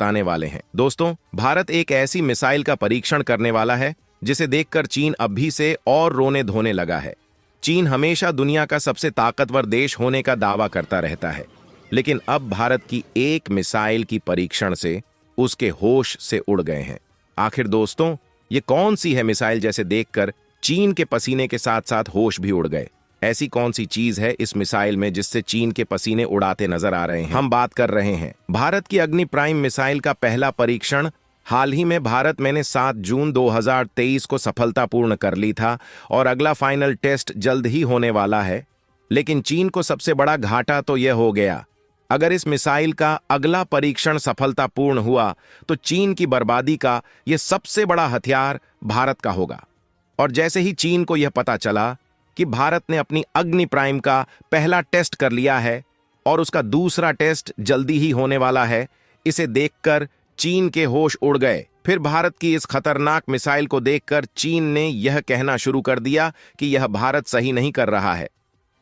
बताने वाले हैं। दोस्तों, भारत एक ऐसी मिसाइल का परीक्षण करने वाला है जिसे देखकर चीन अभी से और रोने धोने लगा है। चीन हमेशा दुनिया का सबसे ताकतवर देश होने का दावा करता रहता है, लेकिन अब भारत की एक मिसाइल की परीक्षण से उसके होश से उड़ गए हैं। आखिर दोस्तों, ये कौन सी है मिसाइल जैसे देखकर चीन के पसीने के साथ साथ होश भी उड़ गए? ऐसी कौन सी चीज है इस मिसाइल में जिससे चीन के पसीने उड़ाते नजर आ रहे हैं? हम बात कर रहे हैं भारत की अग्नि प्राइम मिसाइल का पहला परीक्षण। हाल ही में भारत मैंने 7 जून 2023 को सफलतापूर्ण कर ली था और अगला फाइनल टेस्ट जल्द ही होने वाला है। लेकिन चीन को सबसे बड़ा घाटा तो यह हो गया, अगर इस मिसाइल का अगला परीक्षण सफलतापूर्ण हुआ तो चीन की बर्बादी का यह सबसे बड़ा हथियार भारत का होगा। और जैसे ही चीन को यह पता चला कि भारत ने अपनी अग्नि प्राइम का पहला टेस्ट कर लिया है और उसका दूसरा टेस्ट जल्दी ही होने वाला है, इसे देखकर चीन के होश उड़ गए। फिर भारत की इस खतरनाक मिसाइल को देखकर चीन ने यह कहना शुरू कर दिया कि यह भारत सही नहीं कर रहा है।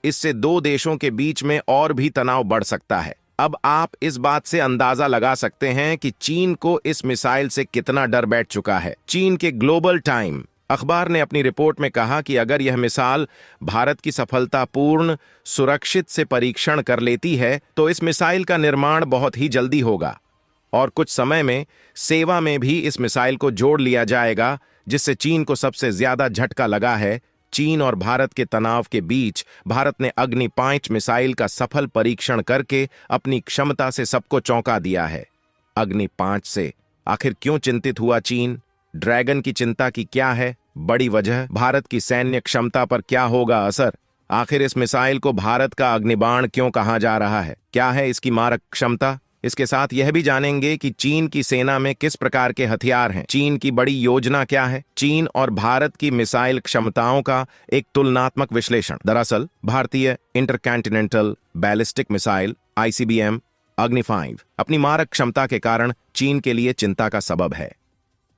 इससे दो देशों के बीच में और भी तनाव बढ़ सकता है। अब आप इस बात से अंदाजा लगा सकते हैं कि चीन को इस मिसाइल से कितना डर बैठ चुका है। चीन के ग्लोबल टाइम अखबार ने अपनी रिपोर्ट में कहा कि अगर यह मिसाइल भारत की सफलतापूर्ण सुरक्षित से परीक्षण कर लेती है तो इस मिसाइल का निर्माण बहुत ही जल्दी होगा और कुछ समय में सेवा में भी इस मिसाइल को जोड़ लिया जाएगा, जिससे चीन को सबसे ज्यादा झटका लगा है। चीन और भारत के तनाव के बीच भारत ने अग्नि 5 मिसाइल का सफल परीक्षण करके अपनी क्षमता से सबको चौंका दिया है। अग्नि 5 से आखिर क्यों चिंतित हुआ चीन? ड्रैगन की चिंता की क्या है बड़ी वजह? भारत की सैन्य क्षमता पर क्या होगा असर? आखिर इस मिसाइल को भारत का अग्निबाण क्यों कहा जा रहा है? क्या है इसकी मारक क्षमता? इसके साथ यह भी जानेंगे कि चीन की सेना में किस प्रकार के हथियार हैं, चीन की बड़ी योजना क्या है, चीन और भारत की मिसाइल क्षमताओं का एक तुलनात्मक विश्लेषण। दरअसल भारतीय इंटरकॉन्टिनेंटल बैलिस्टिक मिसाइल ICBM अग्नि 5 अपनी मारक क्षमता के कारण चीन के लिए चिंता का सबब है।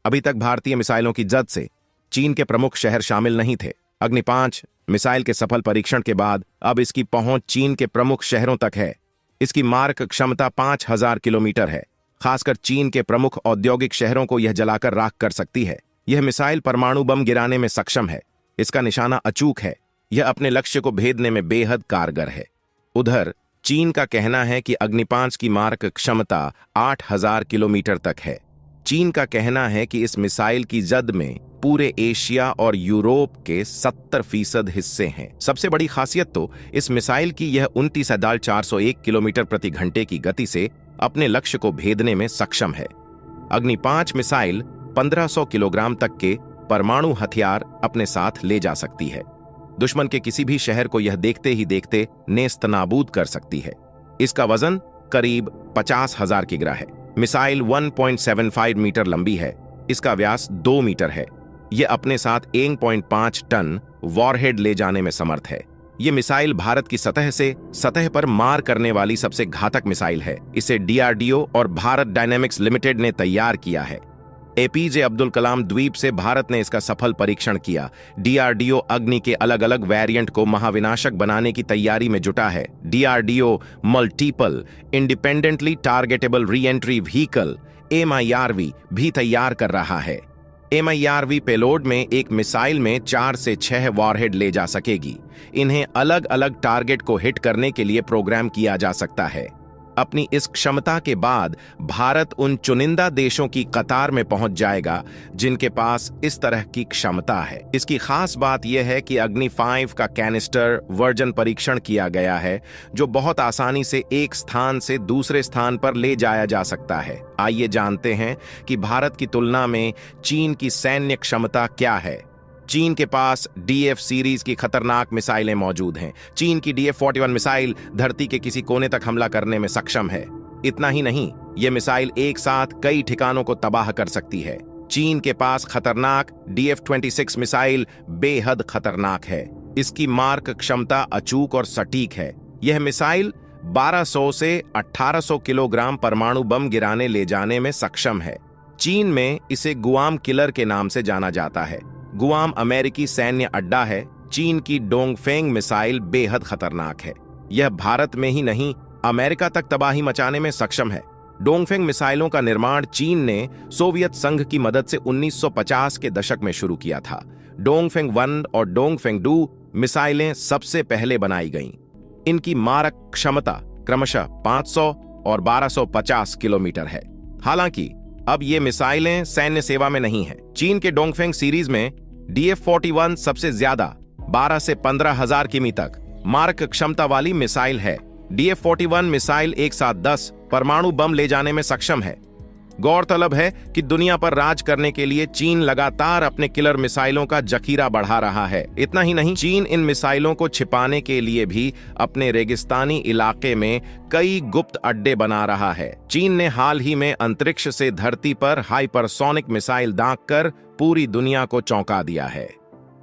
अभी तक भारतीय मिसाइलों की जद से चीन के प्रमुख शहर शामिल नहीं थे। अग्नि 5 मिसाइल के सफल परीक्षण के बाद अब इसकी पहुंच चीन के प्रमुख शहरों तक है। इसकी मारक क्षमता 5000 किलोमीटर है। खासकर चीन के प्रमुख औद्योगिक शहरों को यह जलाकर राख कर सकती है। यह मिसाइल परमाणु बम गिराने में सक्षम है। इसका निशाना अचूक है। यह अपने लक्ष्य को भेदने में बेहद कारगर है। उधर चीन का कहना है कि अग्नि 5 की मारक क्षमता 8000 किलोमीटर तक है। चीन का कहना है कि इस मिसाइल की जद में पूरे एशिया और यूरोप के 70% हिस्से हैं। सबसे बड़ी खासियत तो इस मिसाइल की यह 29,401 किलोमीटर प्रति घंटे की गति से अपने लक्ष्य को भेदने में सक्षम है। अग्नि 5 मिसाइल 1500 किलोग्राम तक के परमाणु हथियार अपने साथ ले जा सकती है। दुश्मन के किसी भी शहर को यह देखते ही देखते नेस्तनाबूद कर सकती है। इसका वजन करीब 50,000 किग्रा है। मिसाइल 1.75 मीटर लंबी है। इसका व्यास 2 मीटर है। यह अपने साथ 1.5 टन वॉरहेड ले जाने में समर्थ है। यह मिसाइल भारत की सतह से सतह पर मार करने वाली सबसे घातक मिसाइल है। इसे DRDO और भारत डायनेमिक्स लिमिटेड ने तैयार किया है। APJ अब्दुल कलाम द्वीप से भारत ने इसका सफल परीक्षण किया। DRDO अग्नि के अलग अलग वेरिएंट को महाविनाशक बनाने की तैयारी में जुटा है। DRDO multiple independently targetable re entry vehicle MIRV भी तैयार कर रहा है। MIRV पेलोड में एक मिसाइल में 4 से 6 वॉरहेड ले जा सकेगी। इन्हें अलग अलग टारगेट को हिट करने के लिए प्रोग्राम किया जा सकता है। अपनी इस क्षमता के बाद भारत उन चुनिंदा देशों की कतार में पहुंच जाएगा जिनके पास इस तरह की क्षमता है। इसकी खास बात यह है कि अग्नि 5 का कैनिस्टर वर्जन परीक्षण किया गया है, जो बहुत आसानी से एक स्थान से दूसरे स्थान पर ले जाया जा सकता है। आइए जानते हैं कि भारत की तुलना में चीन की सैन्य क्षमता क्या है। चीन के पास DF सीरीज की खतरनाक मिसाइलें मौजूद हैं। चीन की DF-41 मिसाइल धरती के किसी कोने तक हमला करने में सक्षम है। इतना ही नहीं, यह मिसाइल एक साथ कई ठिकानों को तबाह कर सकती है। चीन के पास खतरनाक DF-26 मिसाइल बेहद खतरनाक है। इसकी मारक क्षमता अचूक और सटीक है। यह मिसाइल 1200 से 1800 किलोग्राम परमाणु बम गिराने ले जाने में सक्षम है। चीन में इसे गुआम किलर के नाम से जाना जाता है। गुआम अमेरिकी सैन्य अड्डा है। चीन की डोंगफेंग मिसाइल बेहद खतरनाक है। यह भारत में ही नहीं, अमेरिका तक तबाही मचाने में सक्षम है। डोंगफेंग मिसाइलों का निर्माण चीन ने सोवियत संघ की मदद से 1950 के दशक में शुरू किया था। डोंगफेंग 1 और डोंगफेंग 2 मिसाइलें सबसे पहले बनाई गईं। इनकी मारक क्षमता क्रमशः 500 और 1250 किलोमीटर है। हालांकि अब ये मिसाइलें सैन्य सेवा में नहीं हैं। चीन के डोंगफेंग सीरीज में DF-41 सबसे ज्यादा 12 से 15,000 किमी तक मारक क्षमता वाली मिसाइल है। DF-41 मिसाइल एक साथ 10 परमाणु बम ले जाने में सक्षम है। गौरतलब है कि दुनिया पर राज करने के लिए चीन लगातार अपने किलर मिसाइलों का जखीरा बढ़ा रहा है। इतना ही नहीं, चीन इन मिसाइलों को छिपाने के लिए भी अपने रेगिस्तानी इलाके में कई गुप्त अड्डे बना रहा है। चीन ने हाल ही में अंतरिक्ष से धरती पर हाइपरसोनिक मिसाइल दागकर पूरी दुनिया को चौंका दिया है।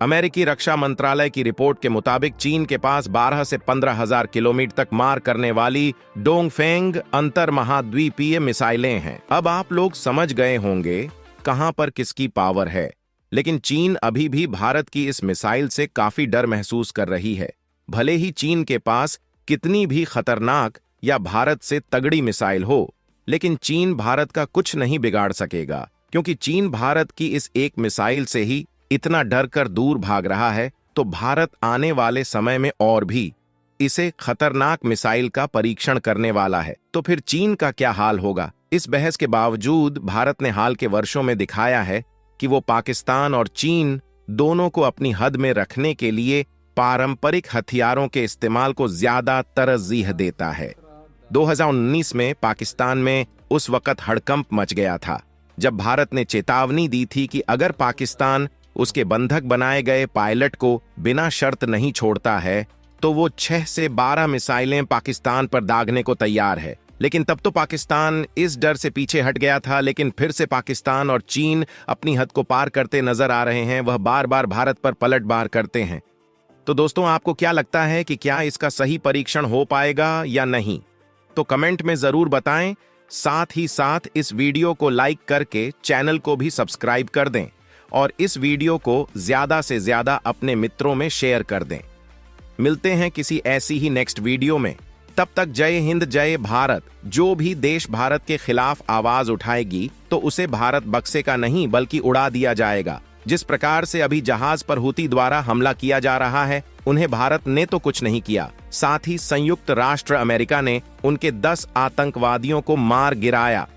अमेरिकी रक्षा मंत्रालय की रिपोर्ट के मुताबिक चीन के पास 12 से 15,000 किलोमीटर तक मार करने वाली डोंगफेंग अंतर महाद्वीपीय मिसाइलें हैं। अब आप लोग समझ गए होंगे कहां पर किसकी पावर है, लेकिन चीन अभी भी भारत की इस मिसाइल से काफी डर महसूस कर रही है। भले ही चीन के पास कितनी भी खतरनाक या भारत से तगड़ी मिसाइल हो, लेकिन चीन भारत का कुछ नहीं बिगाड़ सकेगा, क्योंकि चीन भारत की इस एक मिसाइल से ही इतना डर कर दूर भाग रहा है। तो भारत आने वाले समय में और भी इसे खतरनाक मिसाइल का परीक्षण करने वाला है। तो फिर चीन का क्या हाल होगा? इस बहस के बावजूद भारत ने हाल के वर्षों में दिखाया है कि वो पाकिस्तान और चीन दोनों को अपनी हद में रखने के लिए पारंपरिक हथियारों के इस्तेमाल को ज्यादा तरजीह देता है। 2019 में पाकिस्तान में उस वक्त हड़कंप मच गया था, जब भारत ने चेतावनी दी थी कि अगर पाकिस्तान उसके बंधक बनाए गए पायलट को बिना शर्त नहीं छोड़ता है तो वो 6 से 12 मिसाइलें पाकिस्तान पर दागने को तैयार है। लेकिन तब तो पाकिस्तान इस डर से पीछे हट गया था, लेकिन फिर से पाकिस्तान और चीन अपनी हद को पार करते नजर आ रहे हैं। वह बार बार भारत पर पलटवार करते हैं। तो दोस्तों, आपको क्या लगता है कि क्या इसका सही परीक्षण हो पाएगा या नहीं? तो कमेंट में जरूर बताएं। साथ ही साथ इस वीडियो को लाइक करके चैनल को भी सब्सक्राइब कर दें और इस वीडियो को ज्यादा से ज्यादा अपने मित्रों में शेयर कर दें। मिलते हैं किसी ऐसी ही नेक्स्ट वीडियो में। तब तक जय हिंद, जय भारत। जो भी देश भारत के खिलाफ आवाज उठाएगी तो उसे भारत बक्से का नहीं बल्कि उड़ा दिया जाएगा। जिस प्रकार से अभी जहाज पर हुती द्वारा हमला किया जा रहा है, उन्हें भारत ने तो कुछ नहीं किया, साथ ही संयुक्त राष्ट्र अमेरिका ने उनके 10 आतंकवादियों को मार गिराया।